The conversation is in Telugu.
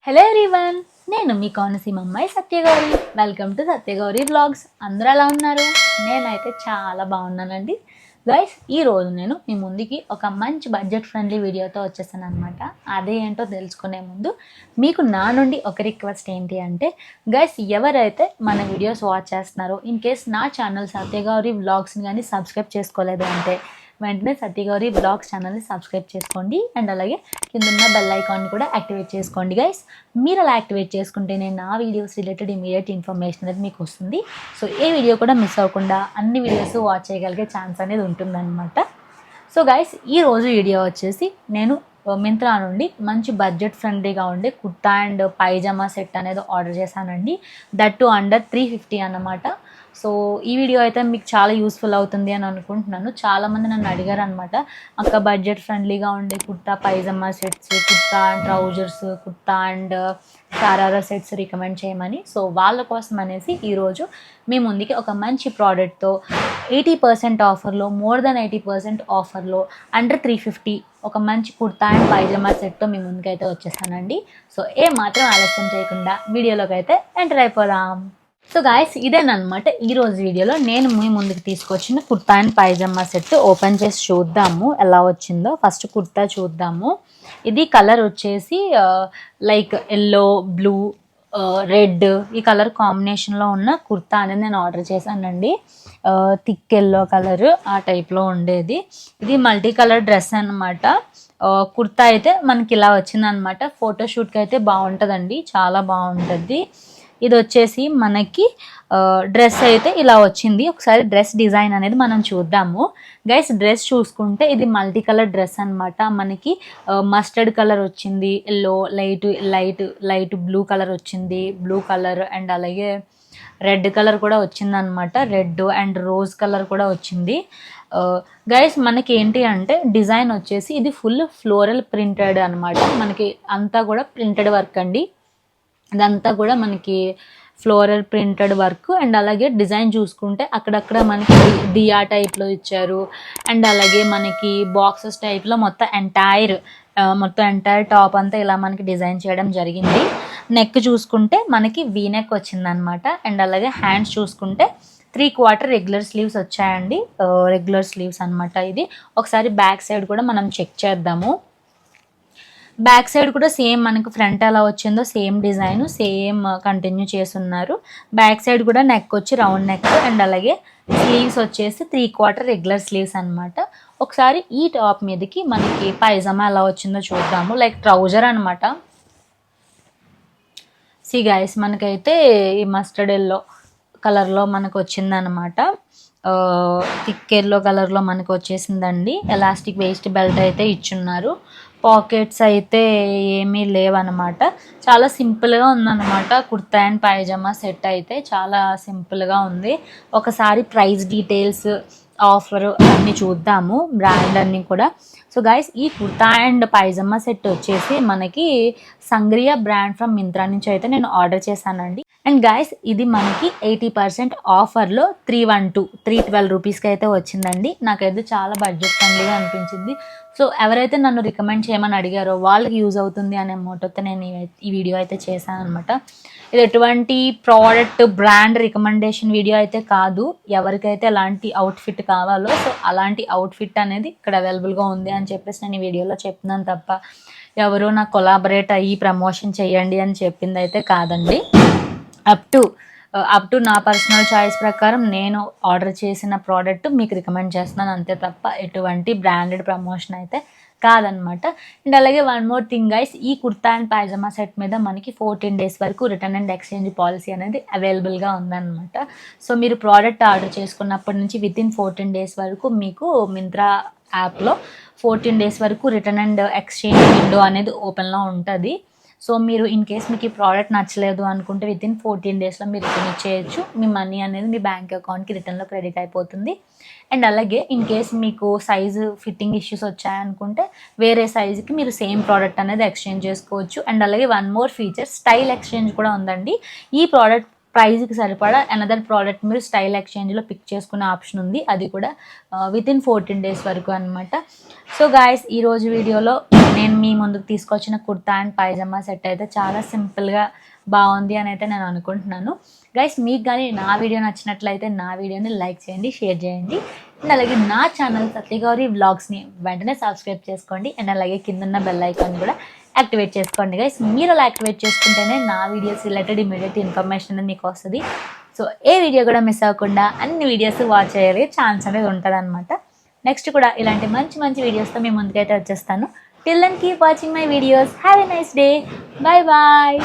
హలో ఎవ్రీవన్, నేను మీ కోనసీమ అమ్మాయి Satyagowri. Welcome to Satyagowri vlogs. అందరూ ఎలా ఉన్నారు? నేనైతే చాలా బాగున్నానండి. గైస్, ఈరోజు నేను మీ ముందుకి ఒక మంచి బడ్జెట్ ఫ్రెండ్లీ వీడియోతో వచ్చేసాను అనమాట. అదే ఏంటో తెలుసుకునే ముందు మీకు నా నుండి ఒక రిక్వెస్ట్ ఏంటి అంటే, గైస్ ఎవరైతే మన వీడియోస్ వాచ్ చేస్తున్నారో, ఇన్ కేస్ నా ఛానల్ సత్యగౌరి వ్లాగ్స్ని కానీ సబ్స్క్రైబ్ చేసుకోలేదు అంటే వెంటనే సత్యగౌరి బ్లాగ్స్ ఛానల్ని సబ్స్క్రైబ్ చేసుకోండి. అండ్ అలాగే కింద బెల్ ఐకాన్ని కూడా యాక్టివేట్ చేసుకోండి గైస్. మీరు అలా యాక్టివేట్ చేసుకుంటే నేను నా వీడియోస్ రిలేటెడ్ ఇమీడియట్ ఇన్ఫర్మేషన్ అనేది మీకు వస్తుంది. సో ఏ వీడియో కూడా మిస్ అవ్వకుండా అన్ని వీడియోస్ వాచ్ చేయగలిగే ఛాన్స్ అనేది ఉంటుందన్నమాట. సో గైస్, ఈరోజు వీడియో వచ్చేసి నేను మింత్రా నుండి మంచి బడ్జెట్ ఫ్రెండ్లీగా ఉండే కుర్తా అండ్ పైజామా సెట్ అనేది ఆర్డర్ చేశానండి. దట్ టు అండర్ 350 అన్నమాట. సో ఈ వీడియో అయితే మీకు చాలా యూస్ఫుల్ అవుతుంది అని అనుకుంటున్నాను. చాలామంది నన్ను అడిగారు అనమాట, అక్క బడ్జెట్ ఫ్రెండ్లీగా ఉండే kurta pyjama sets, kurta and trousers, kurta and sharara sets recommend చేయమని. సో వాళ్ళ కోసం అనేసి ఈరోజు మీ ముందుకి ఒక మంచి ప్రోడక్ట్తో 80% ఆఫర్లో, మోర్ దెన్ 80% ఆఫర్లో అండర్ 350 ఒక మంచి కుర్తా అండ్ పైజామా సెట్తో మీ ముందుకైతే వచ్చేసానండి. సో మాత్రం ఆలస్యం చేయకుండా వీడియోలోకి అయితే ఎంటర్ అయిపోదాం. సో గాయస్, ఇదేనమాట ఈరోజు వీడియోలో నేను మీ ముందుకు తీసుకొచ్చిన kurta and pyjama set. Open చేసి చూద్దాము ఎలా వచ్చిందో. ఫస్ట్ కుర్తా చూద్దాము. ఇది కలర్ వచ్చేసి లైక్ ఎల్లో, బ్లూ, రెడ్ ఈ కలర్ కాంబినేషన్లో ఉన్న కుర్తా అనేది నేను ఆర్డర్ చేశానండి. థిక్ ఎల్లో కలర్ ఆ టైప్లో ఉండేది. ఇది మల్టీ కలర్ డ్రెస్ అనమాట. కుర్తా అయితే మనకి ఇలా వచ్చిందనమాట. ఫోటోషూట్కి అయితే బాగుంటుందండి, చాలా బాగుంటుంది. ఇది వచ్చేసి మనకి డ్రెస్ అయితే ఇలా వచ్చింది. ఒకసారి డ్రెస్ డిజైన్ అనేది మనం చూద్దాము గైస్. డ్రెస్ చూసుకుంటే ఇది మల్టీ కలర్ డ్రెస్ అనమాట. మనకి మస్టర్డ్ కలర్ వచ్చింది, ఎల్లో, లైట్ బ్లూ కలర్ వచ్చింది, బ్లూ కలర్ అండ్ అలాగే రెడ్ కలర్ కూడా వచ్చిందనమాట. రెడ్ అండ్ రోజ్ కలర్ కూడా వచ్చింది. గైస్ మనకి ఏంటి అంటే డిజైన్ వచ్చేసి ఇది ఫుల్ ఫ్లోరల్ ప్రింటెడ్ అనమాట. మనకి అంతా కూడా ప్రింటెడ్ వర్క్ అండి. ఇదంతా కూడా మనకి ఫ్లోరల్ ప్రింటెడ్ వర్క్. అండ్ అలాగే డిజైన్ చూసుకుంటే అక్కడక్కడ మనకి దియా టైప్లో ఇచ్చారు. అండ్ అలాగే మనకి బాక్సెస్ టైప్లో మొత్తం ఎంటైర్ టాప్ అంతా ఇలా మనకి డిజైన్ చేయడం జరిగింది. నెక్ చూసుకుంటే మనకి వీ నెక్ వచ్చిందనమాట. అండ్ అలాగే హ్యాండ్స్ చూసుకుంటే 3/4 రెగ్యులర్ స్లీవ్స్ వచ్చాయండి. రెగ్యులర్ స్లీవ్స్ అనమాట. ఇది ఒకసారి బ్యాక్ సైడ్ కూడా మనం చెక్ చేద్దాము. బ్యాక్ సైడ్ కూడా సేమ్ మనకు ఫ్రంట్ ఎలా వచ్చిందో సేమ్ డిజైన్ సేమ్ కంటిన్యూ చేస్తున్నారు. బ్యాక్ సైడ్ కూడా నెక్ వచ్చి రౌండ్ నెక్ అండ్ అలాగే స్లీవ్స్ వచ్చేసి 3/4 రెగ్యులర్ స్లీవ్స్ అనమాట. ఒకసారి ఈ టాప్ మీదకి మనకి పైజామా ఎలా వచ్చిందో చూద్దాము. లైక్ ట్రౌజర్ అనమాట. సి గైస్, మనకైతే ఈ మస్టర్డ్ ఎల్లో కలర్లో మనకు వచ్చిందనమాట. థిక్ ఎల్లో కలర్లో మనకు వచ్చేసిందండి. ఎలాస్టిక్ వేస్ట్ బెల్ట్ అయితే ఇచ్చున్నారు. పాకెట్స్ అయితే ఏమీ లేవన్నమాట. చాలా సింపుల్గా ఉందన్నమాట. కుర్తా అండ్ పైజామా సెట్ అయితే చాలా సింపుల్గా ఉంది. ఒకసారి ప్రైస్ డీటెయిల్స్, ఆఫర్ అన్నీ చూద్దాము, బ్రాండ్ అన్నీ కూడా. సో గైస్, ఈ కుర్తా అండ్ పైజామా సెట్ వచ్చేసి మనకి సంగ్రియా బ్రాండ్ ఫ్రమ్ మింత్రా నుంచి అయితే నేను ఆర్డర్ చేశానండి. అండ్ గైస్, ఇది మనకి 80% ఆఫర్లో 312 రూపీస్కి అయితే వచ్చిందండి. నాకైతే చాలా బడ్జెట్ ఫ్రెండ్లీగా అనిపించింది. సో ఎవరైతే నన్ను రికమెండ్ చేయమని అడిగారో వాళ్ళకి యూజ్ అవుతుంది అనే మోటోతో నేను ఈ వీడియో అయితే చేశాను అనమాట. ఇది ఎటువంటి ప్రోడక్ట్ బ్రాండ్ రికమెండేషన్ వీడియో అయితే కాదు. ఎవరికైతే ఎలాంటి అవుట్ఫిట్ కావాలో సో అలాంటి అవుట్ఫిట్ అనేది ఇక్కడ అవైలబుల్గా ఉంది అని చెప్పేసి నేను ఈ వీడియోలో చెప్తున్నాను తప్ప ఎవరో నాకు కొలాబరేట్ అయ్యి ప్రమోషన్ చేయండి అని చెప్పింది అయితే కాదండి. అప్ టు నా పర్సనల్ చాయిస్ ప్రకారం నేను ఆర్డర్ చేసిన ప్రోడక్ట్ మీకు రికమెండ్ చేస్తున్నాను అంతే తప్ప ఎటువంటి బ్రాండెడ్ ప్రమోషన్ అయితే కాదనమాట. అండ్ అలాగే వన్ మోర్ థింగ్ గైస్, ఈ కుర్తా అండ్ పైజామా సెట్ మీద మనకి 14 days వరకు రిటర్న్ అండ్ ఎక్స్చేంజ్ పాలసీ అనేది అవైలబుల్గా ఉందన్నమాట. సో మీరు ప్రోడక్ట్ ఆర్డర్ చేసుకున్నప్పటి నుంచి వితిన్ 14 days వరకు మీకు మింత్రా యాప్లో 14 days వరకు రిటర్న్ అండ్ ఎక్స్చేంజ్ విండో అనేది ఓపెన్లో ఉంటుంది. సో మీరు ఇన్ కేస్ మీకు ఈ ప్రోడక్ట్ నచ్చలేదు అనుకుంటే వితిన్ 14 daysలో మీరు రిటర్న్ ఇచ్చేయచ్చు. మీ మనీ అనేది మీ బ్యాంక్ అకౌంట్కి రిటర్న్లో క్రెడిట్ అయిపోతుంది. అండ్ అలాగే ఇన్ కేస్ మీకు సైజు ఫిట్టింగ్ ఇష్యూస్ వచ్చాయనుకుంటే వేరే సైజుకి మీరు సేమ్ ప్రోడక్ట్ అనేది ఎక్స్చేంజ్ చేసుకోవచ్చు. అండ్ అలాగే one more feature, style exchange కూడా ఉందండి. ఈ ప్రోడక్ట్ ప్రైస్కి సరిపడా అనదర్ ప్రోడక్ట్ మీరు స్టైల్ ఎక్స్చేంజ్లో పిక్ చేసుకునే ఆప్షన్ ఉంది, అది కూడా వితిన్ 14 days వరకు అనమాట. సో గాయస్, ఈరోజు వీడియోలో నేను మీ ముందుకు తీసుకొచ్చిన కుర్తా అండ్ పైజామా సెట్ అయితే చాలా సింపుల్గా బాగుంది అని అయితే నేను అనుకుంటున్నాను. గైస్, మీకు కానీ నా వీడియో నచ్చినట్లయితే నా వీడియోని లైక్ చేయండి, షేర్ చేయండి. అండ్ అలాగే నా ఛానల్ సత్యగౌరి వ్లాగ్స్ని వెంటనే సబ్స్క్రైబ్ చేసుకోండి. అండ్ అలాగే కిందన్న బెల్ ఐకాన్ కూడా యాక్టివేట్ చేసుకోండి గైస్. మీరు అలా యాక్టివేట్ చేసుకుంటేనే నా వీడియోస్ రిలేటెడ్ ఇమీడియట్ ఇన్ఫర్మేషన్ అనేది మీకు వస్తుంది. సో ఏ వీడియో కూడా మిస్ అవ్వకుండా అన్ని వీడియోస్ వాచ్ అయ్యే ఛాన్స్ అనేది ఉంటుంది అనమాట. నెక్స్ట్ కూడా ఇలాంటి మంచి మంచి వీడియోస్తో మీ ముందుకైతే వచ్చేస్తాను. Till then keep watching my videos. Have a nice day. Bye bye.